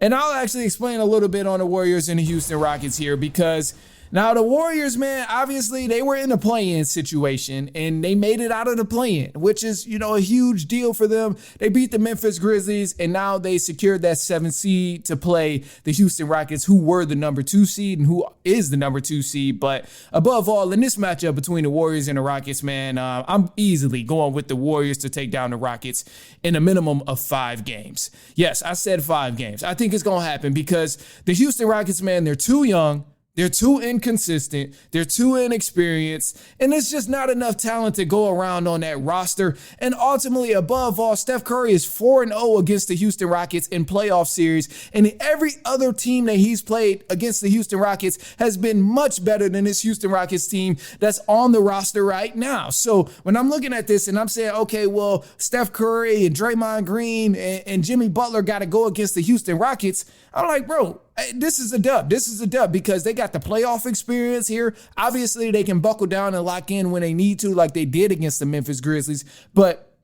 And I'll actually explain a little bit on the Warriors and the Houston Rockets here, because now the Warriors, man, obviously they were in a play-in situation and they made it out of the play-in, which is, a huge deal for them. They beat the Memphis Grizzlies and now they secured that 7th seed to play the Houston Rockets, who were the number 2 seed and who is the number 2 seed. But above all, in this matchup between the Warriors and the Rockets, man, I'm easily going with the Warriors to take down the Rockets in a minimum of 5 games. Yes, I said 5 games. I think it's going to happen because the Houston Rockets, man, they're too young. They're too inconsistent. They're too inexperienced. And there's just not enough talent to go around on that roster. And ultimately, above all, Steph Curry is 4-0 against the Houston Rockets in playoff series. And every other team that he's played against the Houston Rockets has been much better than this Houston Rockets team that's on the roster right now. So when I'm looking at this and I'm saying, okay, well, Steph Curry and Draymond Green and Jimmy Butler got to go against the Houston Rockets, I'm like, bro, this is a dub. This is a dub because they got the playoff experience here. Obviously, they can buckle down and lock in when they need to, like they did against the Memphis Grizzlies. But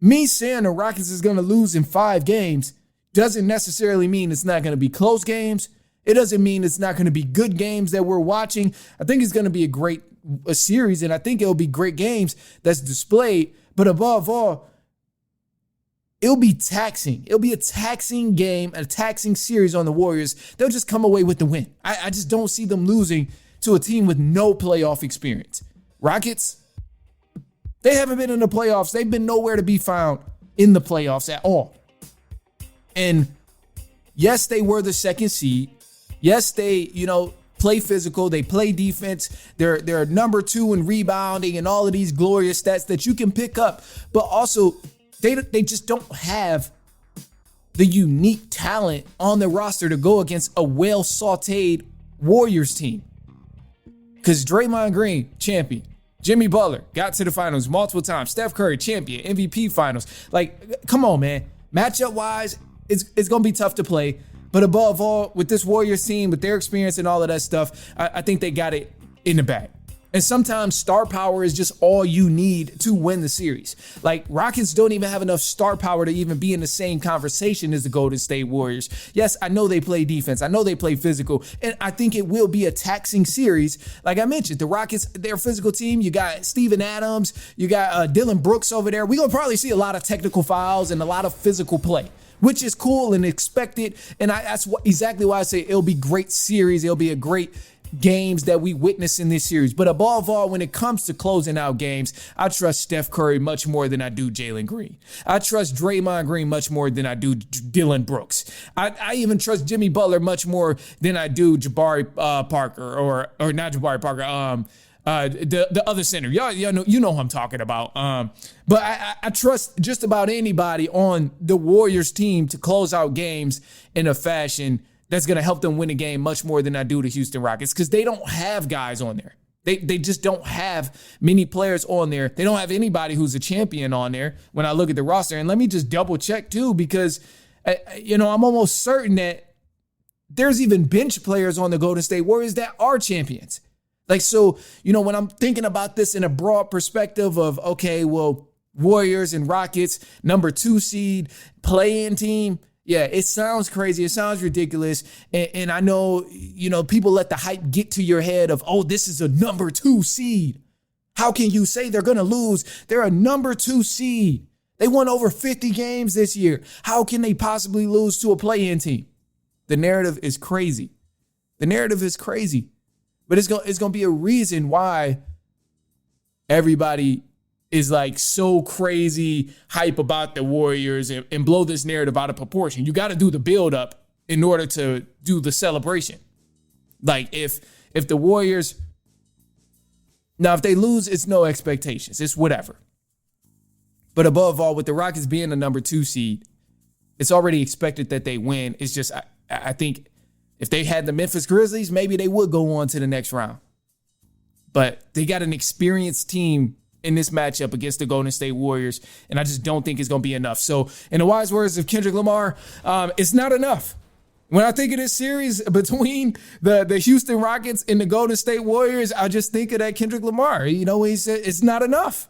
me saying the Rockets is going to lose in 5 games doesn't necessarily mean it's not going to be close games. It doesn't mean it's not going to be good games that we're watching. I think it's going to be a great series, and I think it'll be great games that's displayed. But above all, it'll be taxing. It'll be a taxing game, a taxing series on the Warriors. They'll just come away with the win. I just don't see them losing to a team with no playoff experience. Rockets, they haven't been in the playoffs. They've been nowhere to be found in the playoffs at all. And yes, they were the 2nd seed. Yes, they, play physical. They play defense. They're number 2 in rebounding and all of these glorious stats that you can pick up. But also, they just don't have the unique talent on the roster to go against a well-sautéed Warriors team. Because Draymond Green, champion. Jimmy Butler got to the finals multiple times. Steph Curry, champion, MVP finals. Like, come on, man. Matchup-wise, it's going to be tough to play. But above all, with this Warriors team, with their experience and all of that stuff, I think they got it in the bag. And sometimes star power is just all you need to win the series. Like, Rockets don't even have enough star power to even be in the same conversation as the Golden State Warriors. Yes, I know they play defense. I know they play physical. And I think it will be a taxing series. Like I mentioned, the Rockets, they're a physical team. You got Steven Adams. You got Dylan Brooks over there. We're going to probably see a lot of technical fouls and a lot of physical play, which is cool and expected. And that's exactly why I say it'll be a great series. It'll be a great games that we witness in this series. But above all, when it comes to closing out games, I trust Steph Curry much more than I do Jalen Green. I trust Draymond Green much more than I do Dylan Brooks. I even trust Jimmy Butler much more than I do Jabari Parker or not Jabari Parker. The other center. Y'all know, you know who I'm talking about. But I trust just about anybody on the Warriors team to close out games in a fashion that's going to help them win a game much more than I do the Houston Rockets, because they don't have guys on there. They just don't have many players on there. They don't have anybody who's a champion on there when I look at the roster. And let me just double check too, because, I'm almost certain that there's even bench players on the Golden State Warriors that are champions. Like, so, when I'm thinking about this in a broad perspective of, okay, well, Warriors and Rockets, number 2 seed, play-in team. Yeah, it sounds crazy. It sounds ridiculous. And I know, people let the hype get to your head of, oh, this is a number 2 seed. How can you say they're going to lose? They're a number 2 seed. They won over 50 games this year. How can they possibly lose to a play-in team? The narrative is crazy. The narrative is crazy. But it's going to be a reason why everybody is like so crazy hype about the Warriors and blow this narrative out of proportion. You got to do the build up in order to do the celebration. Like if the Warriors, now if they lose, it's no expectations. It's whatever. But above all, with the Rockets being the number 2 seed, it's already expected that they win. It's just, I think if they had the Memphis Grizzlies, maybe they would go on to the next round. But they got an experienced team in this matchup against the Golden State Warriors, and I just don't think it's going to be enough. So, in the wise words of Kendrick Lamar, it's not enough. When I think of this series between the Houston Rockets and the Golden State Warriors, I just think of that Kendrick Lamar. When he said it's not enough.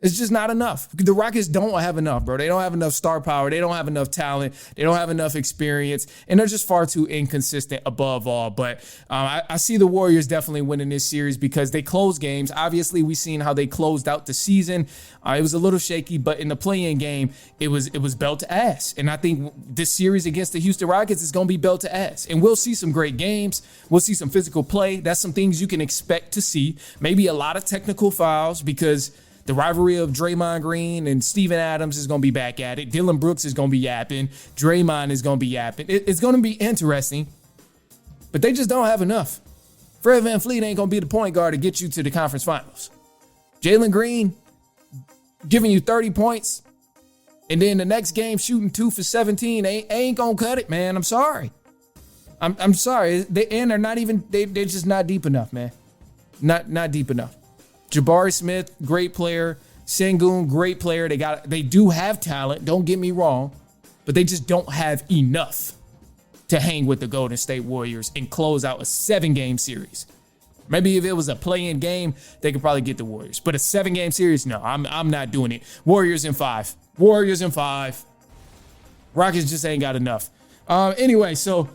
It's just not enough. The Rockets don't have enough, bro. They don't have enough star power. They don't have enough talent. They don't have enough experience. And they're just far too inconsistent above all. But I see the Warriors definitely winning this series because they close games. Obviously, we've seen how they closed out the season. It was a little shaky, but in the play-in game, it was belt to ass. And I think this series against the Houston Rockets is going to be belt to ass. And we'll see some great games. We'll see some physical play. That's some things you can expect to see. Maybe a lot of technical fouls because the rivalry of Draymond Green and Steven Adams is going to be back at it. Dylan Brooks is going to be yapping. Draymond is going to be yapping. It's going to be interesting, but they just don't have enough. Fred VanVleet ain't going to be the point guard to get you to the conference finals. Jalen Green giving you 30 points, and then the next game shooting 2 for 17 ain't going to cut it, man. I'm sorry. I'm sorry. They're not even, they're just not deep enough, man. Not deep enough. Jabari Smith, great player. Şengün, great player. They do have talent, don't get me wrong, but they just don't have enough to hang with the Golden State Warriors and close out a 7-game series. Maybe if it was a play-in game, they could probably get the Warriors. But a 7-game series, no, I'm not doing it. Warriors in 5. Warriors in 5. Rockets just ain't got enough. Anyway, so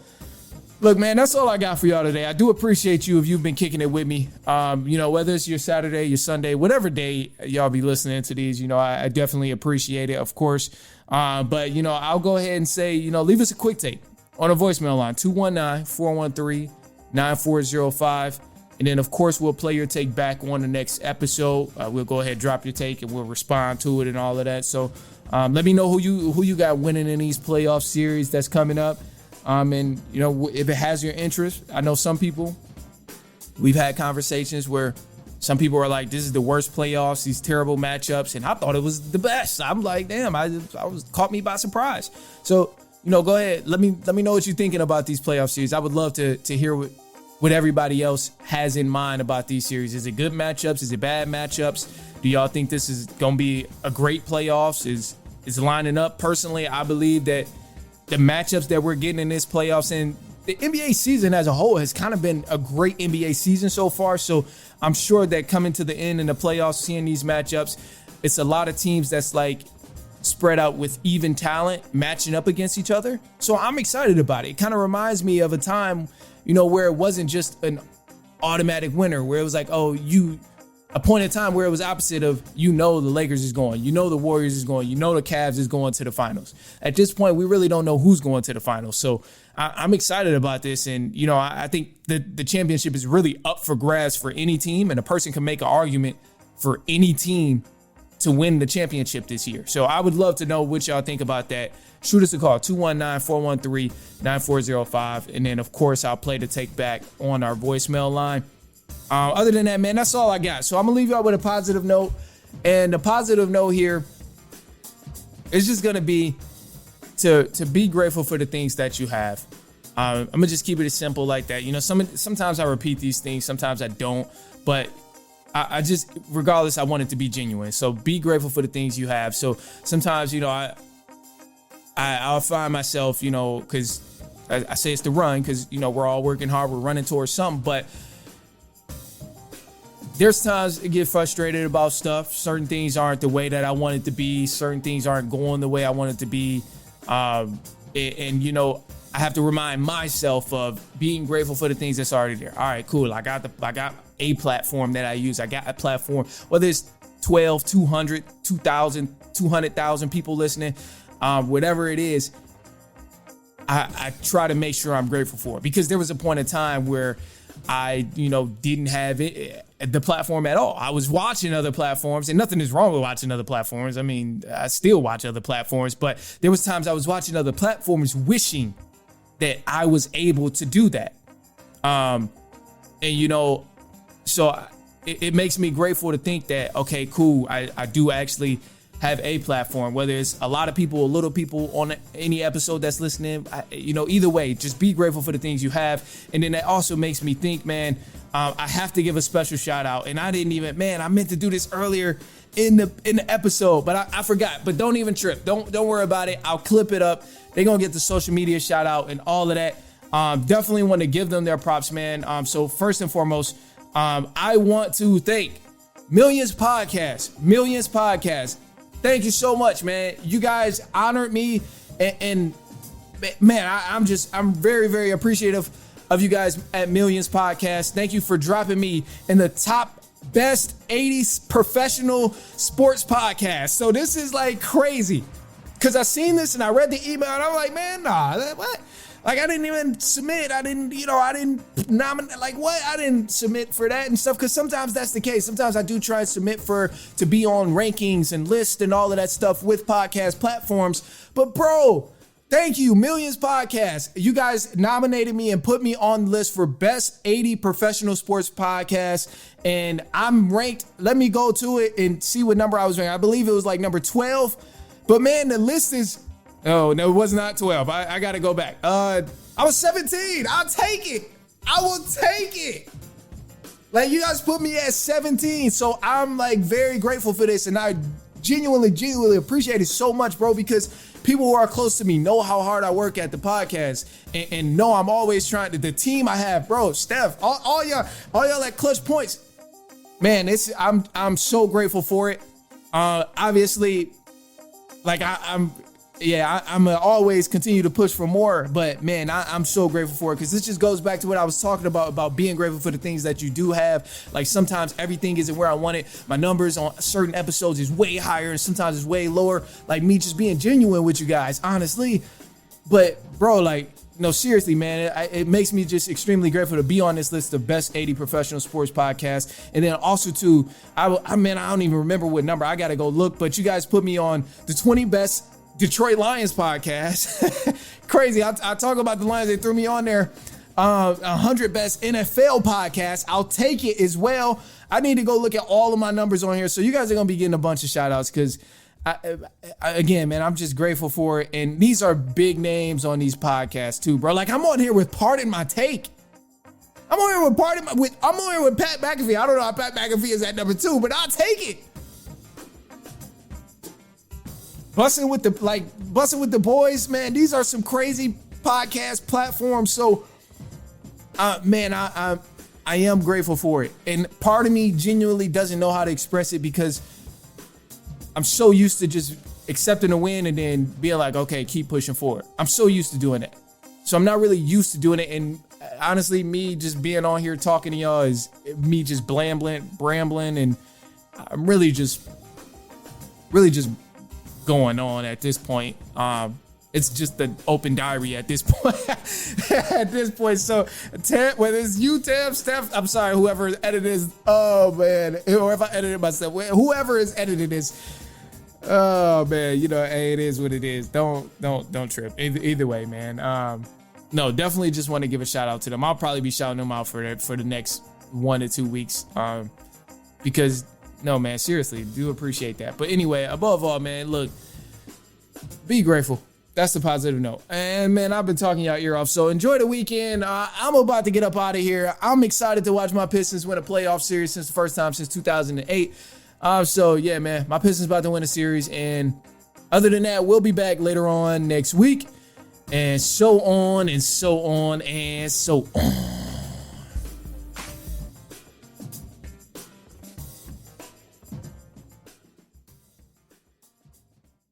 look, man, that's all I got for y'all today. I do appreciate you if you've been kicking it with me. Whether it's your Saturday, your Sunday, whatever day y'all be listening to these, I definitely appreciate it, of course. But I'll go ahead and say, leave us a quick take on a voicemail line, 219-413-9405. And then, of course, we'll play your take back on the next episode. We'll go ahead and drop your take and we'll respond to it and all of that. So let me know who you got winning in these playoff series that's coming up. If it has your interest, I know some people, we've had conversations where some people are like, this is the worst playoffs, these terrible matchups. And I thought it was the best. I'm like, damn, I was caught me by surprise. So, go ahead. Let me know what you're thinking about these playoff series. I would love to hear what everybody else has in mind about these series. Is it good matchups? Is it bad matchups? Do y'all think this is going to be a great playoffs? Is lining up? Personally, I believe that the matchups that we're getting in this playoffs and the NBA season as a whole has kind of been a great NBA season so far. So I'm sure that coming to the end in the playoffs, seeing these matchups, it's a lot of teams that's like spread out with even talent matching up against each other. So I'm excited about it. It kind of reminds me of a time, where it wasn't just an automatic winner, where it was like, a point in time where it was opposite of, the Lakers is going, the Warriors is going, the Cavs is going to the finals. At this point, we really don't know who's going to the finals. So I'm excited about this. And, I think the championship is really up for grabs for any team. And a person can make an argument for any team to win the championship this year. So I would love to know what y'all think about that. Shoot us a call, 219-413-9405. And then, of course, I'll play the take back on our voicemail line. Other than that, man, that's all I got. So I'm going to leave y'all with a positive note. And the positive note here is just going to be to be grateful for the things that you have. I'm going to just keep it as simple like that. Sometimes I repeat these things, sometimes I don't. But I just, regardless, I want it to be genuine. So be grateful for the things you have. So sometimes, I'll find myself, because I say it's the run because, we're all working hard. We're running towards something. But there's times I get frustrated about stuff. Certain things aren't the way that I want it to be. Certain things aren't going the way I want it to be. I have to remind myself of being grateful for the things that's already there. All right, cool. I got a platform that I use. I got a platform, whether it's 12, 200, 2,000, 200,000 people listening, whatever it is, I try to make sure I'm grateful for it, because there was a point in time where I, didn't have the platform at all. I was watching other platforms, and nothing is wrong with watching other platforms. I mean, I still watch other platforms, but there was times I was watching other platforms wishing that I was able to do that. So it makes me grateful to think that, okay, cool, I do actually have a platform, whether it's a lot of people or little people on any episode that's listening. Either way, just be grateful for the things you have. And then that also makes me think, man, I have to give a special shout out. And I meant to do this earlier in the episode, but I forgot. But don't even trip. Don't worry about it. I'll clip it up. They're going to get the social media shout out and all of that. Definitely want to give them their props, man. So first and foremost, I want to thank Millions podcast. Thank you so much, man. You guys honored me, and man, I'm very, very appreciative of you guys at Millions Podcast. Thank you for dropping me in the top best 80s professional sports podcast. So this is like crazy, because I seen this and I read the email and I'm like, man, nah, what? Like, I didn't even submit. I didn't nominate. Like, what? I didn't submit for that and stuff. Because sometimes that's the case. Sometimes I do try and submit to be on rankings and lists and all of that stuff with podcast platforms. But bro, thank you, Millions Podcast. You guys nominated me and put me on the list for best 80 professional sports podcasts. And I'm ranked. Let me go to it and see what number I was ranked. I believe it was like number 12. But man, the list is... Oh, no, it was not 12. I got to go back. I was 17. I'll take it. I will take it. Like, you guys put me at 17. So I'm like very grateful for this. And I genuinely appreciate it so much, bro, because people who are close to me know how hard I work at the podcast and know I'm always trying to, the team I have, bro, Steph, all y'all at Clutch Points. Man, I'm so grateful for it. Obviously, like I'm gonna always continue to push for more, but man, I'm so grateful for it, because this just goes back to what I was talking about being grateful for the things that you do have. Like, sometimes everything isn't where I want it. My numbers on certain episodes is way higher and sometimes it's way lower. Like, me just being genuine with you guys, honestly. But bro, like, no, seriously, man, it makes me just extremely grateful to be on this list of best 80 professional sports podcasts. And then also too, I don't even remember what number. I gotta go look, but you guys put me on the 20 best Detroit Lions podcast. Crazy. I talk about the Lions. They threw me on there. 100 best NFL podcast. I'll take it as well. I need to go look at all of my numbers on here. So you guys are going to be getting a bunch of shout outs, because again, man, I'm just grateful for it. And these are big names on these podcasts too, bro. Like, I'm on here with Pardon My Take. I'm on here with Pat McAfee. I don't know how Pat McAfee is at number 2, but I'll take it. Busting with the boys, man. These are some crazy podcast platforms. So, man, I am grateful for it. And part of me genuinely doesn't know how to express it, because I'm so used to just accepting a win and then being like, okay, keep pushing forward. I'm so used to doing that. So I'm not really used to doing it. And honestly, me just being on here talking to y'all is me just brambling, and I'm really just going on at this point. It's just an open diary at this point. So whether it's you, Tam, Steph, I'm sorry, whoever edited this, oh man, or if I edited myself, whoever is editing this, oh man, hey, it is what it is. Don't trip. Either way, man. No, definitely just want to give a shout out to them. I'll probably be shouting them out for the next 1 to 2 weeks, because no, man, seriously, do appreciate that. But anyway, above all, man, look, be grateful. That's the positive note. And man, I've been talking y'all ear off. So enjoy the weekend. I'm about to get up out of here. I'm excited to watch my Pistons win a playoff series since the first time since 2008. So yeah, man, my Pistons about to win a series. And other than that, we'll be back later on next week. And so on and so on and so on.